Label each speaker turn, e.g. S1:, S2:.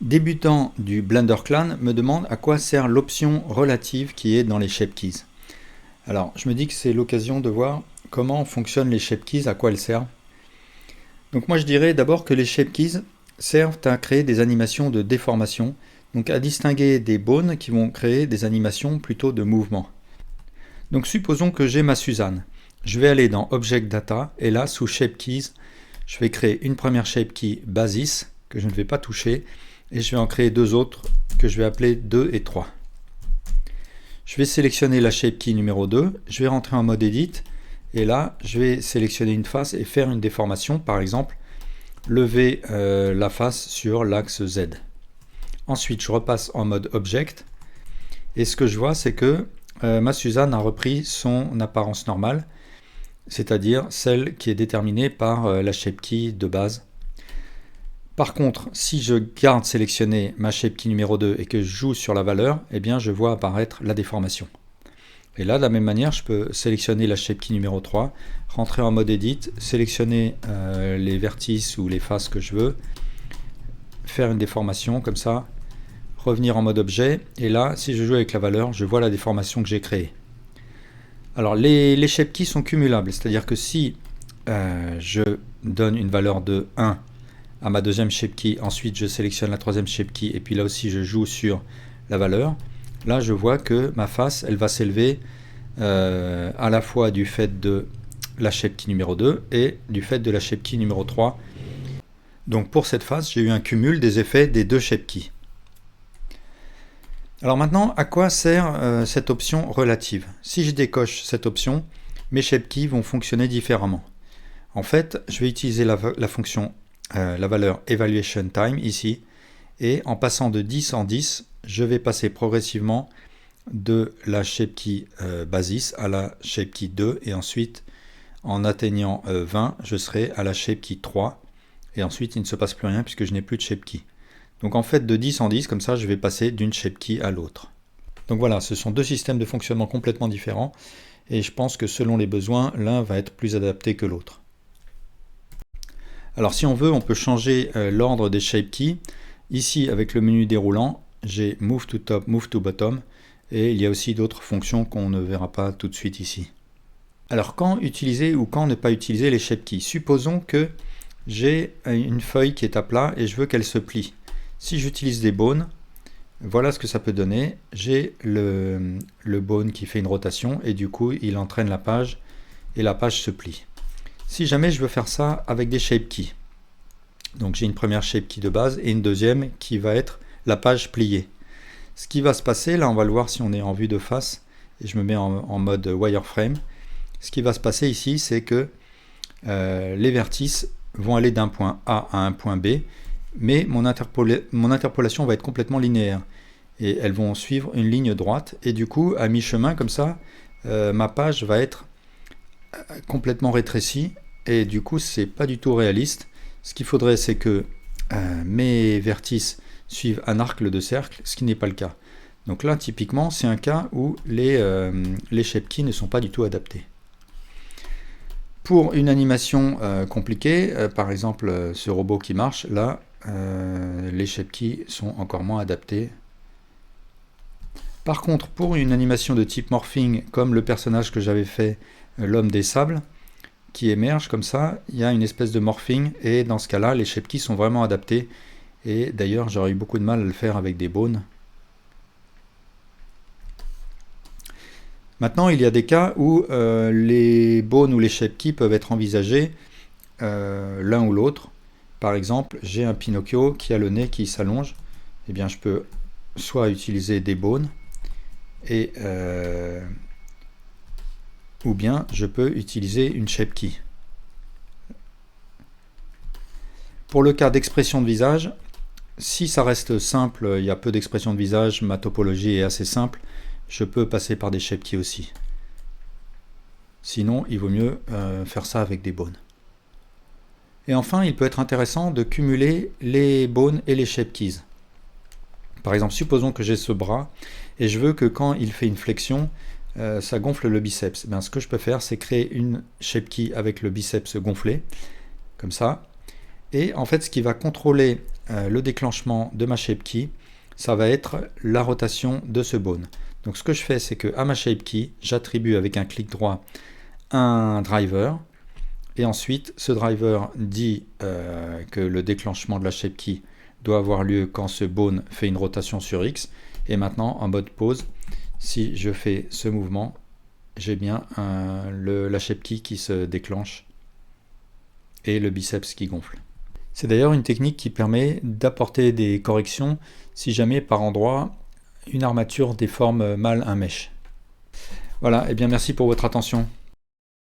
S1: Débutant du Blender Clan me demande à quoi sert l'option relative qui est dans les Shape Keys. Alors, je me dis que c'est l'occasion de voir comment fonctionnent les Shape Keys, à quoi elles servent. Donc moi je dirais d'abord que les Shape Keys servent à créer des animations de déformation, donc à distinguer des bones qui vont créer des animations plutôt de mouvement. Donc supposons que j'ai ma Suzanne. Je vais aller dans Object Data et là sous Shape Keys, je vais créer une première Shape Key Basis que je ne vais pas toucher et je vais en créer deux autres que je vais appeler 2 et 3. Je vais sélectionner la Shape Key numéro 2, je vais rentrer en mode Edit et là je vais sélectionner une face et faire une déformation, par exemple lever la face sur l'axe Z. Ensuite je repasse en mode Object et ce que je vois c'est que ma Suzanne a repris son apparence normale, c'est-à-dire celle qui est déterminée par la Shape Key de base. Par contre, si je garde sélectionné ma Shape Key numéro 2 et que je joue sur la valeur, eh bien je vois apparaître la déformation. Et là, de la même manière, je peux sélectionner la Shape Key numéro 3, rentrer en mode Edit, sélectionner les vertices ou les faces que je veux, faire une déformation comme ça, revenir en mode objet, et là, si je joue avec la valeur, je vois la déformation que j'ai créée. Alors, les Shape Keys sont cumulables, c'est-à-dire que si je donne une valeur de 1 à ma deuxième Shape Key, ensuite je sélectionne la troisième Shape Key, et puis là aussi je joue sur la valeur, là je vois que ma face, elle va s'élever à la fois du fait de la Shape Key numéro 2 et du fait de la Shape Key numéro 3. Donc pour cette face, j'ai eu un cumul des effets des deux Shape Keys. Alors maintenant, à quoi sert cette option relative? Si je décoche cette option, mes Shape Keys vont fonctionner différemment. En fait, je vais utiliser la fonction la valeur Evaluation Time ici, et en passant de 10 en 10, je vais passer progressivement de la Shape Key Basis à la Shape Key 2, et ensuite en atteignant 20, je serai à la Shape Key 3, et ensuite il ne se passe plus rien puisque je n'ai plus de Shape Key. Donc en fait de 10 en 10, comme ça je vais passer d'une Shape Key à l'autre. Donc voilà, ce sont deux systèmes de fonctionnement complètement différents, et je pense que selon les besoins, l'un va être plus adapté que l'autre. Alors si on veut, on peut changer l'ordre des Shape Keys. Ici, avec le menu déroulant, j'ai Move to Top, Move to Bottom, et il y a aussi d'autres fonctions qu'on ne verra pas tout de suite ici. Alors quand utiliser ou quand ne pas utiliser les Shape Keys? Supposons que j'ai une feuille qui est à plat et je veux qu'elle se plie. Si j'utilise des bones, voilà ce que ça peut donner. J'ai le bone qui fait une rotation et du coup il entraîne la page et la page se plie. Si jamais je veux faire ça avec des Shape Keys, donc j'ai une première Shape Key de base et une deuxième qui va être la page pliée. Ce qui va se passer, là on va le voir si on est en vue de face, et je me mets en mode wireframe. Ce qui va se passer ici, c'est que les vertices vont aller d'un point A à un point B, mais mon interpolation va être complètement linéaire. Et elles vont suivre une ligne droite, et du coup, à mi-chemin, comme ça, ma page va être complètement rétrécie et du coup c'est pas du tout réaliste. Ce qu'il faudrait c'est que mes vertices suivent un arc de cercle, ce qui n'est pas le cas. Donc là typiquement c'est un cas où les Shape Keys ne sont pas du tout adaptés. Pour une animation compliquée, par exemple ce robot qui marche, là les Shape Keys sont encore moins adaptés. Par contre pour une animation de type morphing comme le personnage que j'avais fait, l'homme des sables, qui émerge comme ça, il y a une espèce de morphing, et dans ce cas-là, les Shape Keys sont vraiment adaptés, et d'ailleurs j'aurais eu beaucoup de mal à le faire avec des bones. Maintenant, il y a des cas où les bones ou les Shape Keys peuvent être envisagés l'un ou l'autre. Par exemple, j'ai un Pinocchio qui a le nez qui s'allonge, et bien je peux soit utiliser des bones, et ou bien je peux utiliser une Shape Key. Pour le cas d'expression de visage, si ça reste simple, il y a peu d'expression de visage, ma topologie est assez simple, je peux passer par des Shape Keys aussi. Sinon, il vaut mieux faire ça avec des bones. Et enfin, il peut être intéressant de cumuler les bones et les Shape Keys. Par exemple, supposons que j'ai ce bras et je veux que quand il fait une flexion, ça gonfle le biceps. Ben, ce que je peux faire, c'est créer une shape key avec le biceps gonflé, comme ça. Et en fait, ce qui va contrôler le déclenchement de ma shape key, ça va être la rotation de ce bone. Donc ce que je fais, c'est que à ma shape key, j'attribue avec un clic droit un driver. Et ensuite, ce driver dit que le déclenchement de la shape key doit avoir lieu quand ce bone fait une rotation sur X. Et maintenant, en mode pause, si je fais ce mouvement, j'ai bien la shape key qui se déclenche et le biceps qui gonfle. C'est d'ailleurs une technique qui permet d'apporter des corrections si jamais par endroit une armature déforme mal un mesh. Voilà, et bien merci pour votre attention.